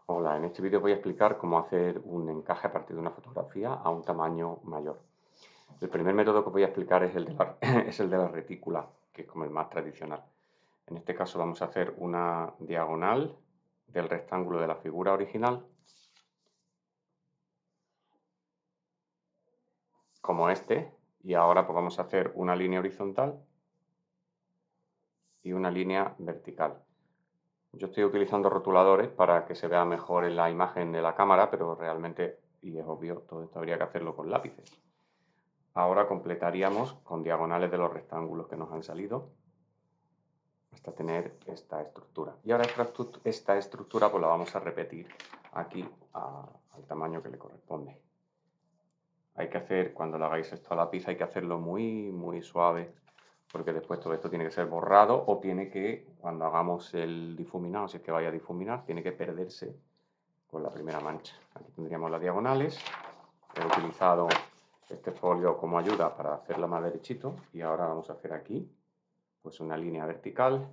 Hola, en este vídeo voy a explicar cómo hacer un encaje a partir de una fotografía a un tamaño mayor. El primer método que voy a explicar es es el de la retícula, que es como el más tradicional. En este caso vamos a hacer una diagonal del rectángulo de la figura original, como este, y ahora pues vamos a hacer una línea horizontal y una línea vertical. Yo estoy utilizando rotuladores para que se vea mejor en la imagen de la cámara, pero realmente, y es obvio, todo esto habría que hacerlo con lápices. Ahora completaríamos con diagonales de los rectángulos que nos han salido hasta tener esta estructura. Y ahora esta estructura pues la vamos a repetir aquí al tamaño que le corresponde. Hay que hacer, cuando lo hagáis esto a lápiz, hay que hacerlo muy suave, porque después todo esto tiene que ser borrado o tiene que, cuando hagamos el difuminado, si es que vaya a difuminar, tiene que perderse con la primera mancha. Aquí tendríamos las diagonales. He utilizado este folio como ayuda para hacerlo más derechito y ahora vamos a hacer aquí pues una línea vertical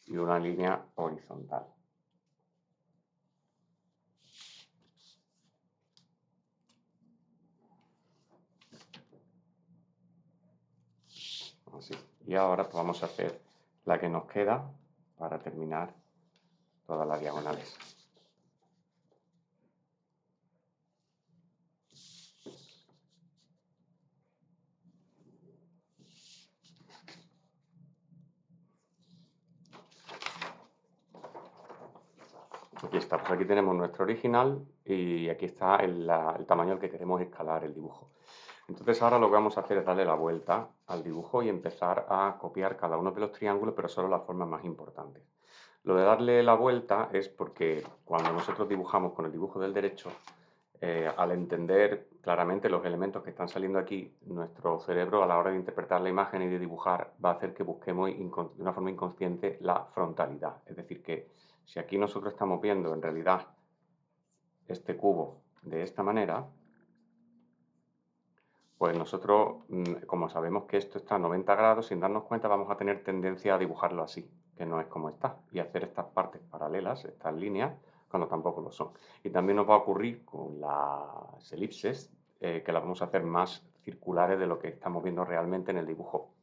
y una línea horizontal. Así. Y ahora pues vamos a hacer la que nos queda para terminar todas las diagonales. Aquí está, pues aquí tenemos nuestro original y aquí está el tamaño al que queremos escalar el dibujo. Entonces ahora lo que vamos a hacer es darle la vuelta al dibujo y empezar a copiar cada uno de los triángulos, pero solo las formas más importantes. Lo de darle la vuelta es porque cuando nosotros dibujamos con el dibujo del derecho, al entender claramente los elementos que están saliendo aquí, nuestro cerebro a la hora de interpretar la imagen y de dibujar va a hacer que busquemos de una forma inconsciente la frontalidad. Es decir, que si aquí nosotros estamos viendo en realidad este cubo de esta manera, pues nosotros, como sabemos que esto está a 90 grados, sin darnos cuenta vamos a tener tendencia a dibujarlo así, que no es como está, y hacer estas partes paralelas, estas líneas, cuando tampoco lo son. Y también nos va a ocurrir con las elipses, que las vamos a hacer más circulares de lo que estamos viendo realmente en el dibujo.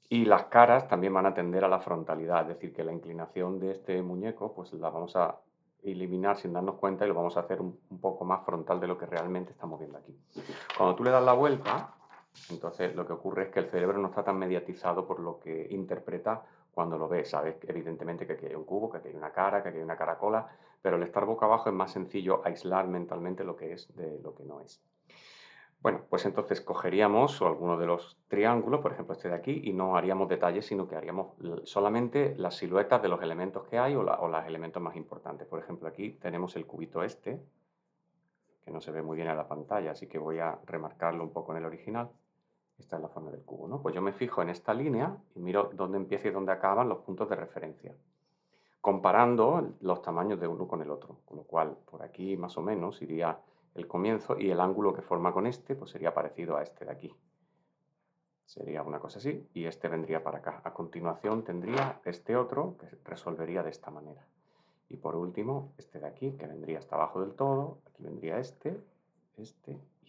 Y las caras también van a tender a la frontalidad, es decir, que la inclinación de este muñeco, pues la vamos a eliminar sin darnos cuenta y lo vamos a hacer un poco más frontal de lo que realmente estamos viendo aquí. Cuando tú le das la vuelta, entonces lo que ocurre es que el cerebro no está tan mediatizado por lo que interpreta cuando lo ve. Sabes evidentemente que aquí hay un cubo, que aquí hay una cara, que aquí hay una caracola, pero al estar boca abajo es más sencillo aislar mentalmente lo que es de lo que no es. Bueno, pues entonces cogeríamos alguno de los triángulos, por ejemplo este de aquí, y no haríamos detalles, sino que haríamos solamente las siluetas de los elementos que hay o los elementos más importantes. Por ejemplo, aquí tenemos el cubito este, que no se ve muy bien en la pantalla, así que voy a remarcarlo un poco en el original. Esta es la forma del cubo, ¿no? Pues yo me fijo en esta línea y miro dónde empieza y dónde acaban los puntos de referencia, comparando los tamaños de uno con el otro, con lo cual por aquí más o menos iría el comienzo y el ángulo que forma con este pues sería parecido a este de aquí. Sería una cosa así y este vendría para acá. A continuación tendría este otro que resolvería de esta manera. Y por último, este de aquí, que vendría hasta abajo del todo. Aquí vendría este y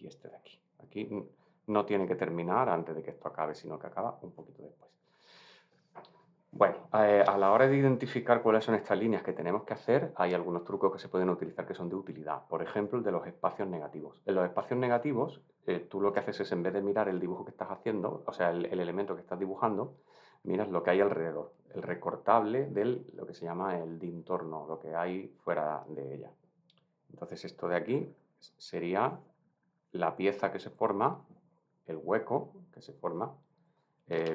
este de aquí. Aquí no tiene que terminar antes de que esto acabe, sino que acaba un poquito después. Bueno, a la hora de identificar cuáles son estas líneas que tenemos que hacer, hay algunos trucos que se pueden utilizar que son de utilidad. Por ejemplo, el de los espacios negativos. En los espacios negativos, tú lo que haces es, en vez de mirar el dibujo que estás haciendo, o sea, el elemento que estás dibujando, miras lo que hay alrededor, el recortable de lo que se llama el dintorno, lo que hay fuera de ella. Entonces, esto de aquí sería la pieza que se forma, el hueco que se forma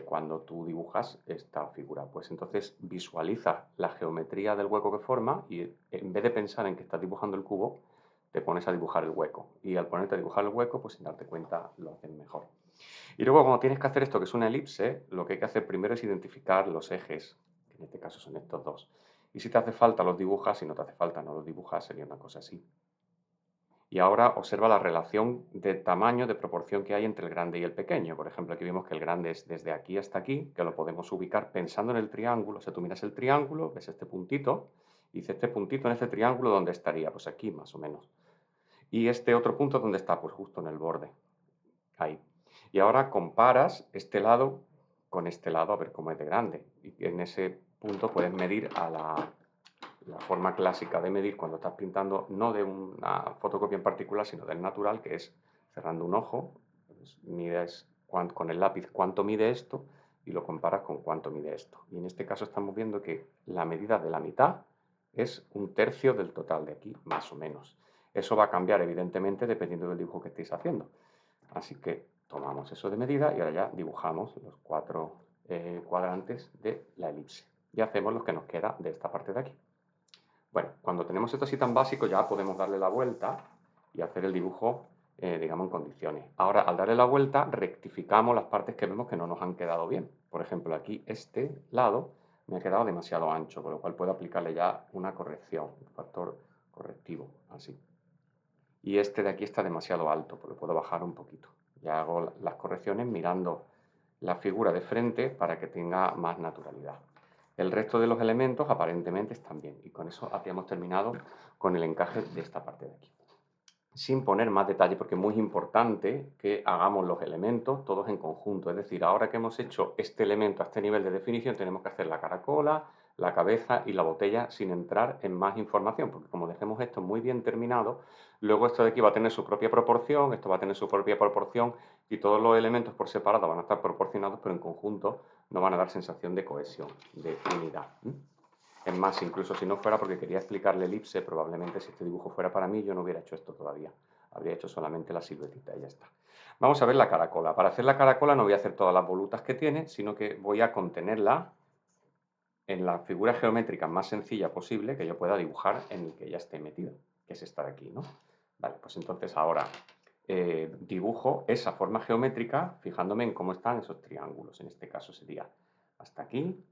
cuando tú dibujas esta figura. Pues entonces visualiza la geometría del hueco que forma y en vez de pensar en que estás dibujando el cubo, te pones a dibujar el hueco. Y al ponerte a dibujar el hueco, pues sin darte cuenta lo haces mejor. Y luego cuando tienes que hacer esto, que es una elipse, lo que hay que hacer primero es identificar los ejes, que en este caso son estos dos. Y si te hace falta los dibujas, si no te hace falta no los dibujas, sería una cosa así. Y ahora observa la relación de tamaño, de proporción que hay entre el grande y el pequeño. Por ejemplo, aquí vemos que el grande es desde aquí hasta aquí, que lo podemos ubicar pensando en el triángulo. O sea, tú miras el triángulo, ves este puntito, Hice este puntito en este triángulo, ¿dónde estaría? Pues aquí, más o menos. Y este otro punto, ¿dónde está? Pues justo en el borde. Ahí. Y ahora comparas este lado con este lado a ver cómo es de grande. Y en ese punto puedes medir a la forma clásica de medir cuando estás pintando, no de una fotocopia en particular, sino del natural, que es cerrando un ojo, pues mides con el lápiz cuánto mide esto y lo comparas con cuánto mide esto. Y en este caso estamos viendo que la medida de la mitad es 1/3 del total de aquí, más o menos. Eso va a cambiar, evidentemente, dependiendo del dibujo que estéis haciendo. Así que tomamos eso de medida y ahora ya dibujamos los 4 cuadrantes de la elipse. Y hacemos lo que nos queda de esta parte de aquí. Bueno, cuando tenemos esto así tan básico ya podemos darle la vuelta y hacer el dibujo, digamos, en condiciones. Ahora, al darle la vuelta, rectificamos las partes que vemos que no nos han quedado bien. Por ejemplo, aquí este lado me ha quedado demasiado ancho, con lo cual puedo aplicarle ya una corrección, un factor correctivo, así. Y este de aquí está demasiado alto, pues lo puedo bajar un poquito. Ya hago las correcciones mirando la figura de frente para que tenga más naturalidad. El resto de los elementos aparentemente están bien y con eso habíamos terminado con el encaje de esta parte de aquí. Sin poner más detalle, porque es muy importante que hagamos los elementos todos en conjunto. Es decir, ahora que hemos hecho este elemento a este nivel de definición, tenemos que hacer la caracola, la cabeza y la botella sin entrar en más información, porque como dejemos esto muy bien terminado, luego esto de aquí va a tener su propia proporción, esto va a tener su propia proporción y todos los elementos por separado van a estar proporcionados, pero en conjunto no van a dar sensación de cohesión, de unidad. Es más, incluso si no fuera porque quería explicarle elipse, probablemente si este dibujo fuera para mí, yo no hubiera hecho esto todavía. Habría hecho solamente la siluetita y ya está. Vamos a ver la caracola. Para hacer la caracola no voy a hacer todas las volutas que tiene, sino que voy a contenerla en la figura geométrica más sencilla posible que yo pueda dibujar en el que ya esté metido, que es esta de aquí, ¿no? Vale, pues entonces ahora dibujo esa forma geométrica fijándome en cómo están esos triángulos. En este caso sería hasta aquí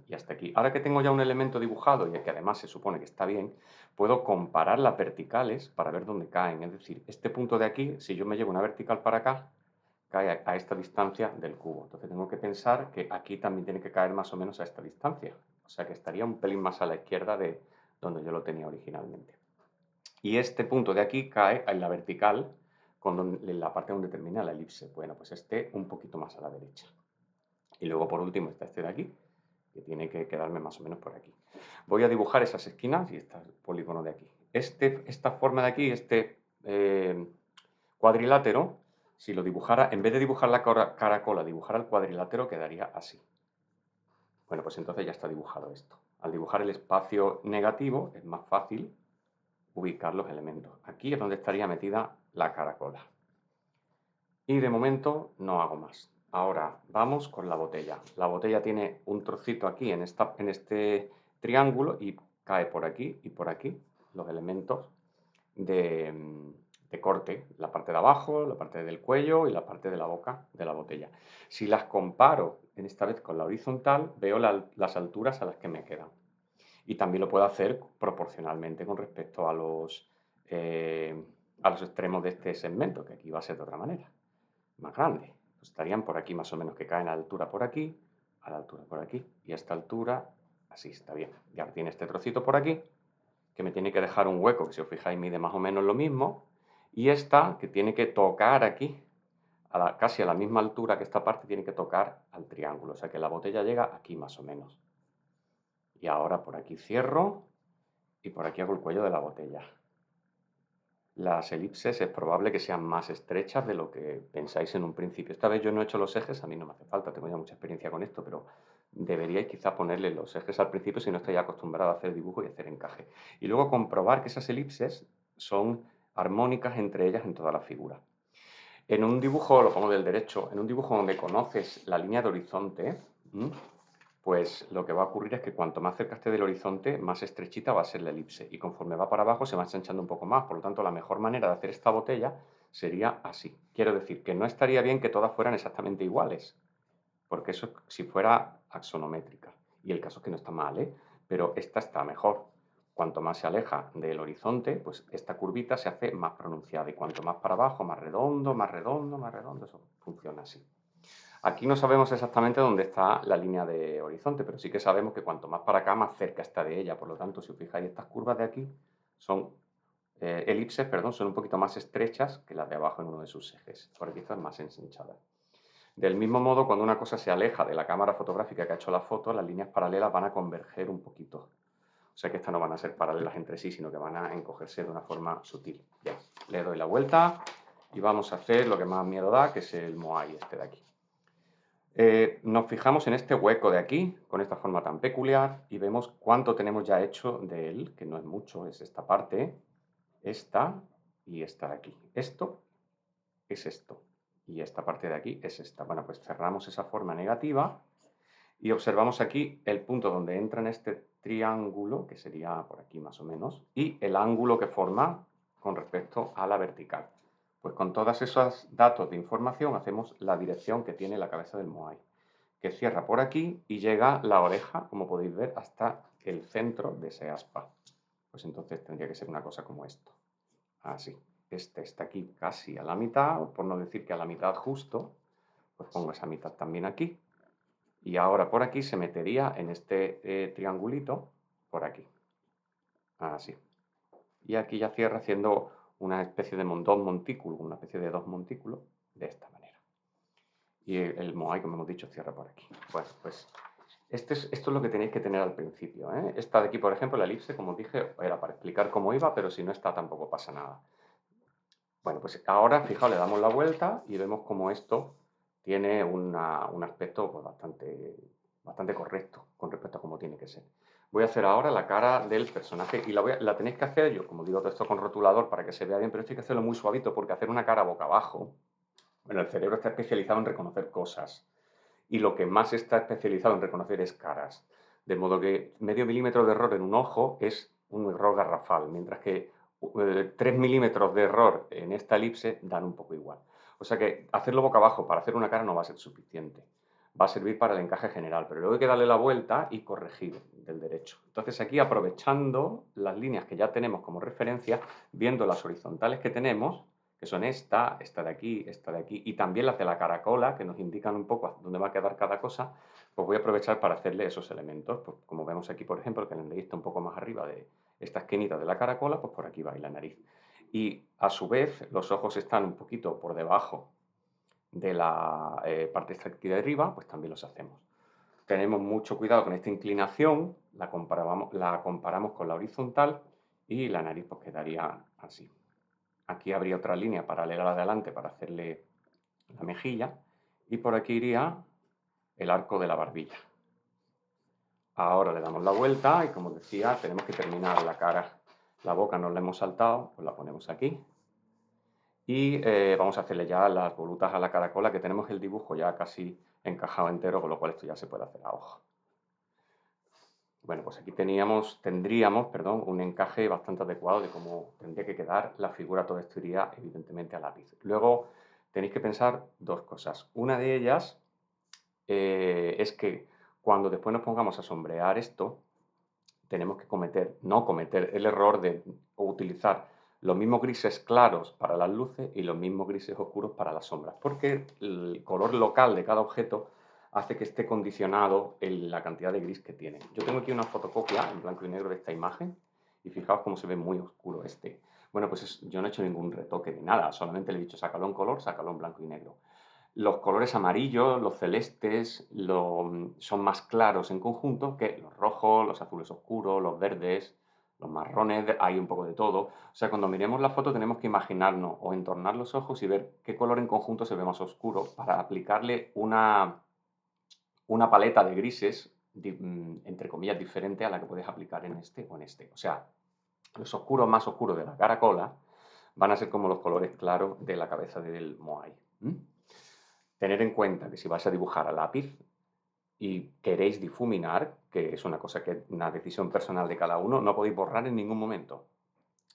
y hasta aquí. Ahora que tengo ya un elemento dibujado y que además se supone que está bien, puedo comparar las verticales para ver dónde caen. Es decir, este punto de aquí, si yo me llevo una vertical para acá, cae a esta distancia del cubo. Entonces tengo que pensar que aquí también tiene que caer más o menos a esta distancia. O sea que estaría un pelín más a la izquierda de donde yo lo tenía originalmente. Y este punto de aquí cae en la vertical en la parte donde termina la elipse. Bueno, pues este un poquito más a la derecha. Y luego por último está este de aquí, que tiene que quedarme más o menos por aquí. Voy a dibujar esas esquinas y este polígono de aquí. Esta forma de aquí, cuadrilátero, si lo dibujara, en vez de dibujar la caracola, dibujara el cuadrilátero, quedaría así. Bueno, pues entonces ya está dibujado esto. Al dibujar el espacio negativo es más fácil ubicar los elementos. Aquí es donde estaría metida la caracola. Y de momento no hago más. Ahora vamos con la botella. La botella tiene un trocito aquí en este triángulo y cae por aquí y por aquí los elementos de corte. La parte de abajo, la parte del cuello y la parte de la boca de la botella. Si las comparo en esta vez con la horizontal, veo las alturas a las que me quedan. Y también lo puedo hacer proporcionalmente con respecto a los extremos de este segmento, que aquí va a ser de otra manera más grande. Pues estarían por aquí más o menos, que caen a la altura por aquí, a la altura por aquí, y a esta altura, así está bien. Y ahora tiene este trocito por aquí, que me tiene que dejar un hueco, que si os fijáis mide más o menos lo mismo, y esta, que tiene que tocar aquí, casi a la misma altura que esta parte, tiene que tocar al triángulo, o sea que la botella llega aquí más o menos. Y ahora por aquí cierro, y por aquí hago el cuello de la botella. Las elipses es probable que sean más estrechas de lo que pensáis en un principio. Esta vez yo no he hecho los ejes, a mí no me hace falta, tengo ya mucha experiencia con esto, pero deberíais quizá ponerle los ejes al principio si no estáis acostumbrado a hacer dibujo y hacer encaje. Y luego comprobar que esas elipses son armónicas entre ellas en toda la figura. En un dibujo, lo pongo del derecho, en un dibujo donde conoces la línea de horizonte, pues lo que va a ocurrir es que cuanto más cerca esté del horizonte, más estrechita va a ser la elipse. Y conforme va para abajo se va ensanchando un poco más. Por lo tanto, la mejor manera de hacer esta botella sería así. Quiero decir que no estaría bien que todas fueran exactamente iguales, porque eso si fuera axonométrica. Y el caso es que no está mal, ¿eh? Pero esta está mejor. Cuanto más se aleja del horizonte, pues esta curvita se hace más pronunciada. Y cuanto más para abajo, más redondo, más redondo, más redondo. Eso funciona así. Aquí no sabemos exactamente dónde está la línea de horizonte, pero sí que sabemos que cuanto más para acá, más cerca está de ella. Por lo tanto, si os fijáis, estas curvas de aquí son elipses, perdón, son un poquito más estrechas que las de abajo en uno de sus ejes. Por aquí están más ensanchadas. Del mismo modo, cuando una cosa se aleja de la cámara fotográfica que ha hecho la foto, las líneas paralelas van a converger un poquito. O sea que estas no van a ser paralelas entre sí, sino que van a encogerse de una forma sutil. Ya, le doy la vuelta y vamos a hacer lo que más miedo da, que es el Moai este de aquí. Nos fijamos en este hueco de aquí, con esta forma tan peculiar, y vemos cuánto tenemos ya hecho de él, que no es mucho, es esta parte, esta y esta de aquí. Esto es esto, y esta parte de aquí es esta. Bueno, pues cerramos esa forma negativa y observamos aquí el punto donde entra en este triángulo, que sería por aquí más o menos, y el ángulo que forma con respecto a la vertical. Pues con todos esos datos de información hacemos la dirección que tiene la cabeza del Moai, que cierra por aquí y llega la oreja, como podéis ver, hasta el centro de ese aspa. Pues entonces tendría que ser una cosa como esto. Así. Este está aquí casi a la mitad, por no decir que a la mitad justo, pues pongo esa mitad también aquí. Y ahora por aquí se metería en este triangulito, por aquí. Así. Y aquí ya cierra haciendo una especie de dos montículos, una especie de dos montículos, de esta manera. Y el Moai, como hemos dicho, cierra por aquí. Bueno, pues esto es lo que tenéis que tener al principio, ¿eh? Esta de aquí, por ejemplo, la elipse, como os dije, era para explicar cómo iba, pero si no está tampoco pasa nada. Bueno, pues ahora, fijaos, le damos la vuelta y vemos como esto tiene un aspecto pues, bastante correcto con respecto a cómo tiene que ser. Voy a hacer ahora la cara del personaje y la tenéis que hacer, yo como digo todo esto con rotulador para que se vea bien, pero esto hay que hacerlo muy suavito porque hacer una cara boca abajo, bueno, el cerebro está especializado en reconocer cosas y lo que más está especializado en reconocer es caras. De modo que medio milímetro de error en un ojo es un error garrafal, mientras que 3 milímetros de error en esta elipse dan un poco igual. O sea que hacerlo boca abajo para hacer una cara no va a ser suficiente. Va a servir para el encaje general, pero luego hay que darle la vuelta y corregir del derecho. Entonces aquí aprovechando las líneas que ya tenemos como referencia, viendo las horizontales que tenemos, que son esta de aquí, y también las de la caracola, que nos indican un poco dónde va a quedar cada cosa, pues voy a aprovechar para hacerle esos elementos. Pues como vemos aquí, por ejemplo, que el nariz está un poco más arriba de esta esquinita de la caracola, pues por aquí va y la nariz. Y a su vez, los ojos están un poquito por debajo de la parte esta aquí de arriba, pues también los hacemos. Tenemos mucho cuidado con esta inclinación, la comparamos con la horizontal y la nariz pues quedaría así. Aquí habría otra línea paralela a la de adelante para hacerle la mejilla y por aquí iría el arco de la barbilla. Ahora le damos la vuelta y como decía tenemos que terminar la cara. La boca nos la hemos saltado, pues la ponemos aquí. Y vamos a hacerle ya las volutas a la caracola que tenemos el dibujo ya casi encajado entero, con lo cual esto ya se puede hacer a ojo. Bueno, pues aquí tendríamos, un encaje bastante adecuado de cómo tendría que quedar la figura. Todo esto iría evidentemente a lápiz. Luego tenéis que pensar dos cosas. Una de ellas es que cuando después nos pongamos a sombrear esto, tenemos que no cometer el error de utilizar los mismos grises claros para las luces y los mismos grises oscuros para las sombras, porque el color local de cada objeto hace que esté condicionado en la cantidad de gris que tiene. Yo tengo aquí una fotocopia en blanco y negro de esta imagen y fijaos cómo se ve muy oscuro este. Bueno, pues yo no he hecho ningún retoque ni nada, solamente le he dicho sácalo en color, sácalo en blanco y negro. Los colores amarillos, los celestes, son más claros en conjunto que los rojos, los azules oscuros, los verdes, los marrones, hay un poco de todo. O sea, cuando miremos la foto tenemos que imaginarnos o entornar los ojos y ver qué color en conjunto se ve más oscuro para aplicarle una paleta de grises, entre comillas, diferente a la que puedes aplicar en este o en este. O sea, los oscuros más oscuros de la caracola van a ser como los colores claros de la cabeza del Moai. Tener en cuenta que si vais a dibujar a lápiz y queréis difuminar, que es una cosa que es una decisión personal de cada uno, no podéis borrar en ningún momento.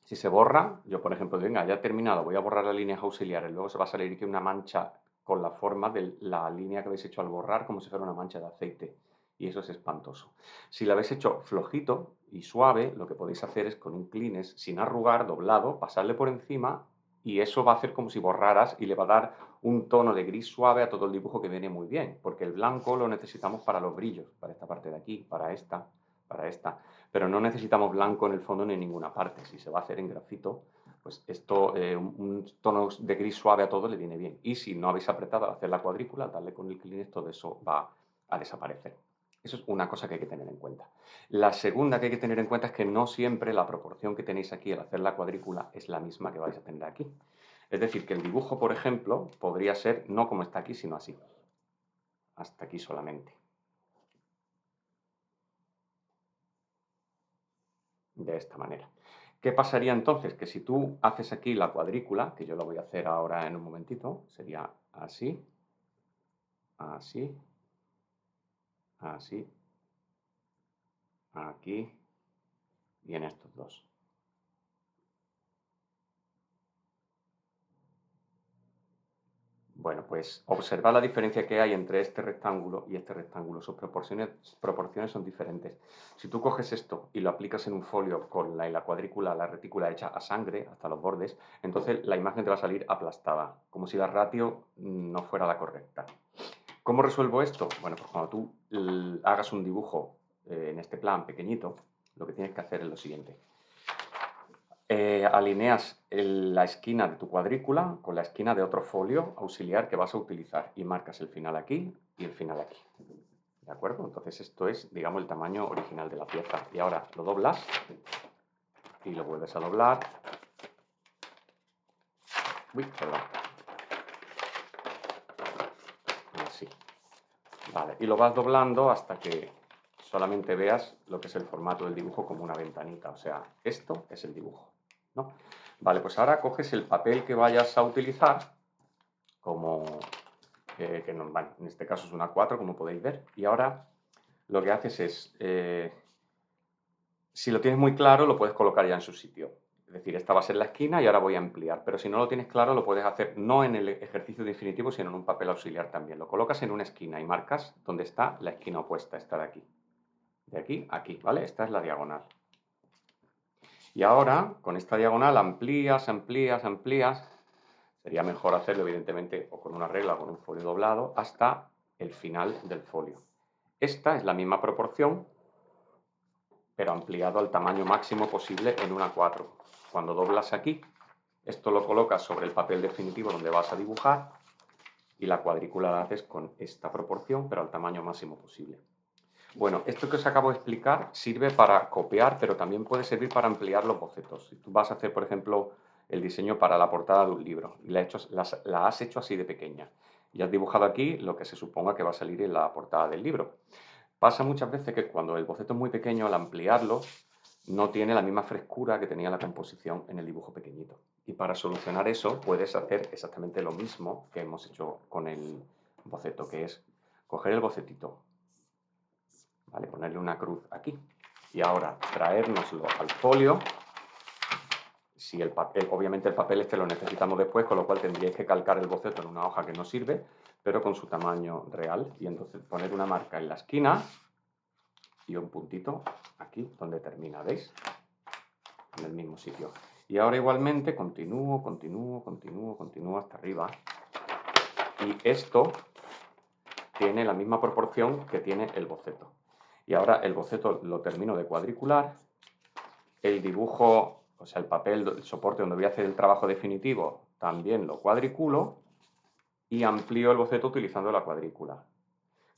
Si se borra, yo por ejemplo, venga, ya he terminado, voy a borrar las líneas auxiliares, luego se va a salir aquí una mancha con la forma de la línea que habéis hecho al borrar, como si fuera una mancha de aceite. Y eso es espantoso. Si lo habéis hecho flojito y suave, lo que podéis hacer es con un clines, sin arrugar, doblado, pasarle por encima Y eso va a hacer como si borraras y le va a dar un tono de gris suave a todo el dibujo que viene muy bien, porque el blanco lo necesitamos para los brillos, para esta parte de aquí, para esta, pero no necesitamos blanco en el fondo ni en ninguna parte. Si se va a hacer en grafito, pues esto, un tono de gris suave a todo le viene bien. Y si no habéis apretado al hacer la cuadrícula, darle con el Kleenex, todo eso va a desaparecer. Eso es una cosa que hay que tener en cuenta. La segunda que hay que tener en cuenta es que no siempre la proporción que tenéis aquí al hacer la cuadrícula es la misma que vais a tener aquí. Es decir, que el dibujo, por ejemplo, podría ser no como está aquí, sino así. Hasta aquí solamente. De esta manera. ¿Qué pasaría entonces? Que si tú haces aquí la cuadrícula, que yo lo voy a hacer ahora en un momentito, sería así, así, así, aquí y en estos dos. Bueno, pues observa la diferencia que hay entre este rectángulo y este rectángulo. Sus proporciones son diferentes. Si tú coges esto y lo aplicas en un folio con la cuadrícula, la retícula hecha a sangre hasta los bordes, entonces la imagen te va a salir aplastada, como si la ratio no fuera la correcta. ¿Cómo resuelvo esto? Bueno, pues cuando tú hagas un dibujo en este plan pequeñito, lo que tienes que hacer es lo siguiente. Alineas la esquina de tu cuadrícula con la esquina de otro folio auxiliar que vas a utilizar y marcas el final aquí y el final aquí. ¿De acuerdo? Entonces esto es, digamos, el tamaño original de la pieza. Y ahora lo doblas y lo vuelves a doblar. Uy, perdón. Así. Vale, y lo vas doblando hasta que solamente veas lo que es el formato del dibujo como una ventanita. O sea, esto es el dibujo, ¿no? Vale, pues ahora coges el papel que vayas a utilizar, como que no, vale, en este caso es una 4, como podéis ver, y ahora lo que haces es, si lo tienes muy claro, lo puedes colocar ya en su sitio. Es decir, esta va a ser la esquina y ahora voy a ampliar. Pero si no lo tienes claro, lo puedes hacer no en el ejercicio definitivo, sino en un papel auxiliar también. Lo colocas en una esquina y marcas donde está la esquina opuesta, esta de aquí. De aquí a aquí, ¿vale? Esta es la diagonal. Y ahora, con esta diagonal, amplías, amplías, amplías. Sería mejor hacerlo, evidentemente, o con una regla o con un folio doblado, hasta el final del folio. Esta es la misma proporción, pero ampliado al tamaño máximo posible en una 4. Cuando doblas aquí, esto lo colocas sobre el papel definitivo donde vas a dibujar y la cuadrícula la haces con esta proporción, pero al tamaño máximo posible. Bueno, esto que os acabo de explicar sirve para copiar, pero también puede servir para ampliar los bocetos. Si tú vas a hacer, por ejemplo, el diseño para la portada de un libro y la has hecho así de pequeña y has dibujado aquí lo que se suponga que va a salir en la portada del libro. Pasa muchas veces que cuando el boceto es muy pequeño, al ampliarlo, no tiene la misma frescura que tenía la composición en el dibujo pequeñito. Y para solucionar eso, puedes hacer exactamente lo mismo que hemos hecho con el boceto, que es coger el bocetito, ¿vale? Ponerle una cruz aquí. Y ahora traérnoslo al folio. Si el papel, obviamente el papel este lo necesitamos después, con lo cual tendríais que calcar el boceto en una hoja que no sirve, pero con su tamaño real. Y entonces poner una marca en la esquina y un puntito aquí donde termina, ¿veis? En el mismo sitio. Y ahora igualmente continúo, continúo, continúo, continúo hasta arriba. Y esto tiene la misma proporción que tiene el boceto. Y ahora el boceto lo termino de cuadricular. El dibujo, o sea, el papel, el soporte donde voy a hacer el trabajo definitivo, también lo cuadriculo y amplío el boceto utilizando la cuadrícula.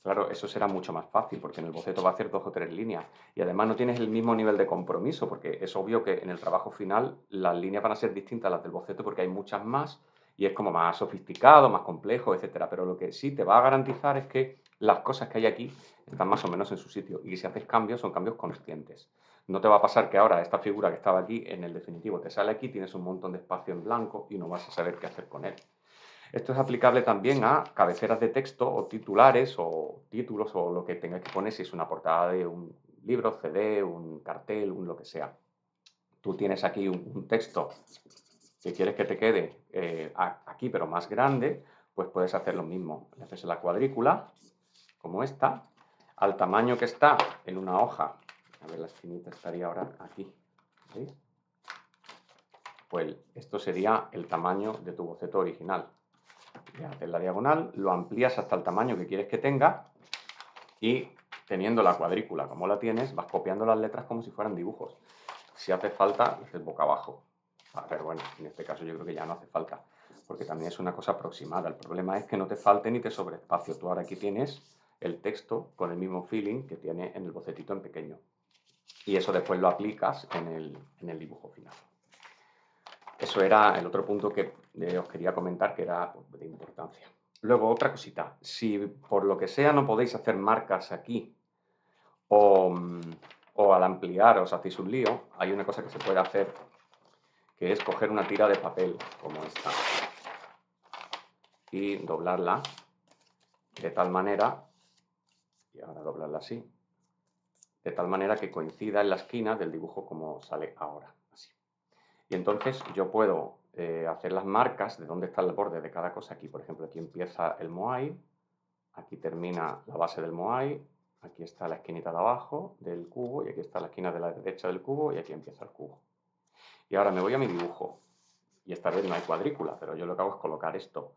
Claro, eso será mucho más fácil porque en el boceto va a hacer 2 o 3 líneas y además no tienes el mismo nivel de compromiso porque es obvio que en el trabajo final las líneas van a ser distintas a las del boceto porque hay muchas más y es como más sofisticado, más complejo, etcétera. Pero lo que sí te va a garantizar es que las cosas que hay aquí están más o menos en su sitio y si haces cambios son cambios conscientes. No te va a pasar que ahora esta figura que estaba aquí en el definitivo te sale aquí, tienes un montón de espacio en blanco y no vas a saber qué hacer con él. Esto es aplicable también a cabeceras de texto o titulares o títulos o lo que tengáis que poner si es una portada de un libro, CD, un cartel, un lo que sea. Tú tienes aquí un texto que quieres que te quede aquí pero más grande, pues puedes hacer lo mismo. Le haces la cuadrícula, como esta, al tamaño que está en una hoja. A ver, la esquinita estaría ahora aquí. ¿Veis? Pues esto sería el tamaño de tu boceto original. Le haces la diagonal, lo amplías hasta el tamaño que quieres que tenga y teniendo la cuadrícula como la tienes, vas copiando las letras como si fueran dibujos. Si hace falta, lo haces boca abajo. Pero bueno, en este caso yo creo que ya no hace falta, porque también es una cosa aproximada. El problema es que no te falte ni te sobre espacio. Tú ahora aquí tienes el texto con el mismo feeling que tiene en el bocetito en pequeño. Y eso después lo aplicas en el dibujo final. Eso era el otro punto que os quería comentar que era de importancia. Luego, otra cosita. Si por lo que sea no podéis hacer marcas aquí o al ampliar os hacéis un lío, hay una cosa que se puede hacer que es coger una tira de papel como esta y doblarla de tal manera, y ahora doblarla así, de tal manera que coincida en la esquina del dibujo como sale ahora, así. Y entonces yo puedo hacer las marcas de dónde está el borde de cada cosa. Aquí, por ejemplo, aquí empieza el moai, aquí termina la base del moai, aquí está la esquinita de abajo del cubo y aquí está la esquina de la derecha del cubo y aquí empieza el cubo. Y ahora me voy a mi dibujo. Y esta vez no hay cuadrícula, pero yo lo que hago es colocar esto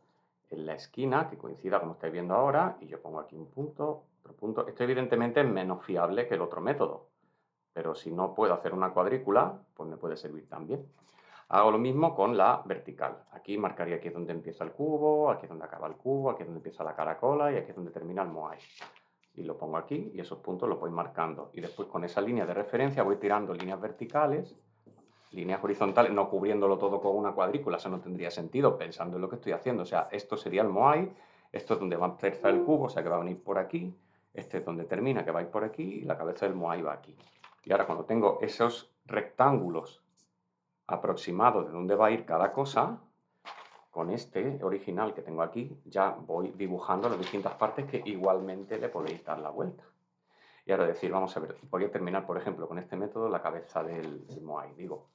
en la esquina, que coincida como estáis viendo ahora, y yo pongo aquí un punto, otro punto. Esto evidentemente es menos fiable que el otro método, pero si no puedo hacer una cuadrícula, pues me puede servir también. Hago lo mismo con la vertical. Aquí marcaría aquí es donde empieza el cubo, aquí es donde acaba el cubo, aquí es donde empieza la caracola y aquí es donde termina el moai. Y lo pongo aquí y esos puntos los voy marcando. Y después con esa línea de referencia voy tirando líneas verticales, líneas horizontales, no cubriéndolo todo con una cuadrícula, eso no tendría sentido pensando en lo que estoy haciendo. O sea, esto sería el moai, esto es donde va a empezar el cubo, o sea que va a venir por aquí, este es donde termina, que va a ir por aquí, y la cabeza del moai va aquí. Y ahora cuando tengo esos rectángulos aproximados de dónde va a ir cada cosa, con este original que tengo aquí, ya voy dibujando las distintas partes que igualmente le podéis dar la vuelta. Y ahora decir, vamos a ver, voy a terminar, por ejemplo, con este método la cabeza del moai. Digo,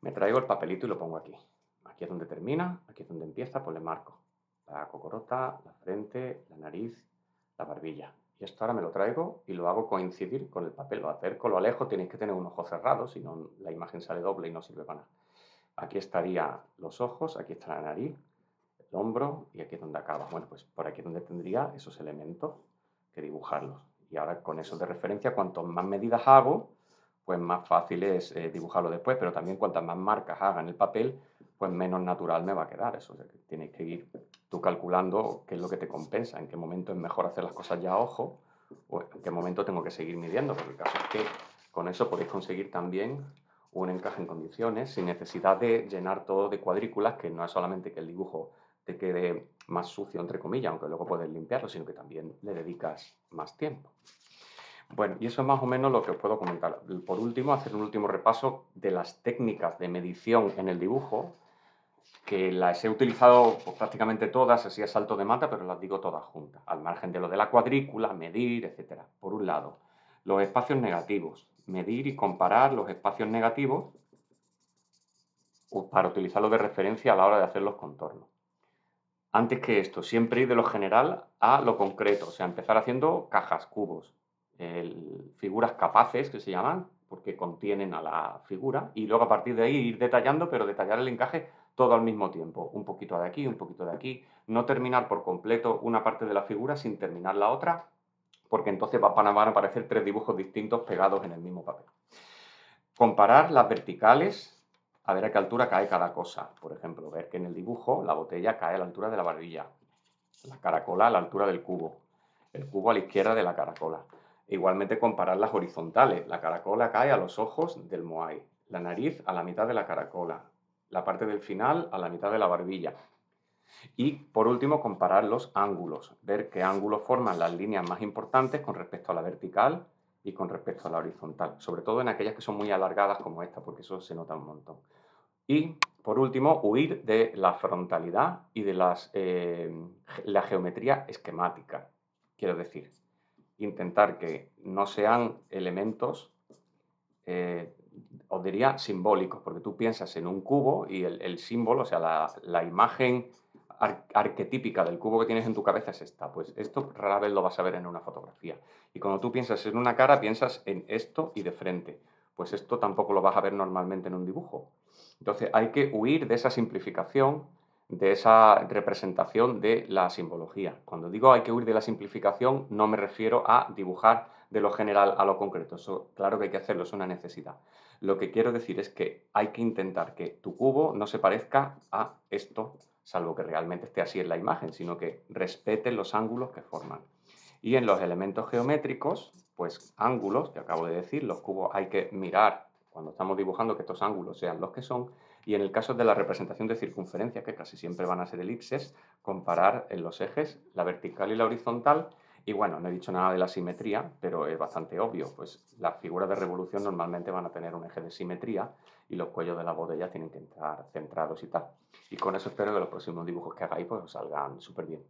me traigo el papelito y lo pongo aquí. Aquí es donde termina, aquí es donde empieza, pues le marco la cocorota, la frente, la nariz, la barbilla. Y esto ahora me lo traigo y lo hago coincidir con el papel. Lo acerco, lo alejo, tenéis que tener un ojo cerrado, si no la imagen sale doble y no sirve para nada. Aquí estarían los ojos, aquí está la nariz, el hombro y aquí es donde acaba. Bueno, pues por aquí es donde tendría esos elementos que dibujarlos. Y ahora con eso de referencia, cuanto más medidas hago, pues más fácil es dibujarlo después, pero también cuantas más marcas haga en el papel, pues menos natural me va a quedar. Eso, o sea, que tienes que ir tú calculando qué es lo que te compensa, en qué momento es mejor hacer las cosas ya a ojo, o en qué momento tengo que seguir midiendo, porque el caso es que con eso podéis conseguir también un encaje en condiciones sin necesidad de llenar todo de cuadrículas, que no es solamente que el dibujo te quede más sucio, entre comillas, aunque luego puedes limpiarlo, sino que también le dedicas más tiempo. Bueno, y eso es más o menos lo que os puedo comentar. Por último, hacer un último repaso de las técnicas de medición en el dibujo, que las he utilizado pues, prácticamente todas, así a salto de mata, pero las digo todas juntas, al margen de lo de la cuadrícula, medir, etc. Por un lado, los espacios negativos, medir y comparar los espacios negativos para utilizarlos de referencia a la hora de hacer los contornos. Antes que esto, siempre ir de lo general a lo concreto, o sea, empezar haciendo cajas, cubos, figuras capaces que se llaman, porque contienen a la figura, y luego a partir de ahí ir detallando, pero detallar el encaje todo al mismo tiempo, un poquito de aquí, un poquito de aquí, no terminar por completo una parte de la figura sin terminar la otra, porque entonces van a aparecer tres dibujos distintos pegados en el mismo papel. Comparar las verticales, a ver a qué altura cae cada cosa. Por ejemplo, ver que en el dibujo la botella cae a la altura de la barbilla, la caracola a la altura del cubo, el cubo a la izquierda de la caracola. Igualmente comparar las horizontales. La caracola cae a los ojos del moai, la nariz a la mitad de la caracola, la parte del final a la mitad de la barbilla. Y por último, comparar los ángulos, ver qué ángulos forman las líneas más importantes con respecto a la vertical y con respecto a la horizontal, sobre todo en aquellas que son muy alargadas como esta, porque eso se nota un montón. Y por último, huir de la frontalidad y de la geometría esquemática. Quiero decir, intentar que no sean elementos, os diría simbólicos, porque tú piensas en un cubo y el símbolo, o sea, la imagen arquetípica del cubo que tienes en tu cabeza es esta. Pues esto rara vez lo vas a ver en una fotografía. Y cuando tú piensas en una cara, piensas en esto y de frente. pues esto tampoco lo vas a ver normalmente en un dibujo. Entonces hay que huir de esa simplificación, de esa representación de la simbología. Cuando digo hay que huir de la simplificación, no me refiero a dibujar de lo general a lo concreto. Eso, claro que hay que hacerlo, es una necesidad. Lo que quiero decir es que hay que intentar que tu cubo no se parezca a esto, salvo que realmente esté así en la imagen, sino que respete los ángulos que forman. Y en los elementos geométricos, pues ángulos, que acabo de decir, los cubos hay que mirar cuando estamos dibujando que estos ángulos sean los que son, y en el caso de la representación de circunferencia, que casi siempre van a ser elipses, comparar en los ejes la vertical y la horizontal. Y bueno, no he dicho nada de la simetría, pero es bastante obvio, pues las figuras de revolución normalmente van a tener un eje de simetría y los cuellos de las botellas tienen que entrar centrados y tal. Y con eso espero que los próximos dibujos que hagáis pues os salgan súper bien.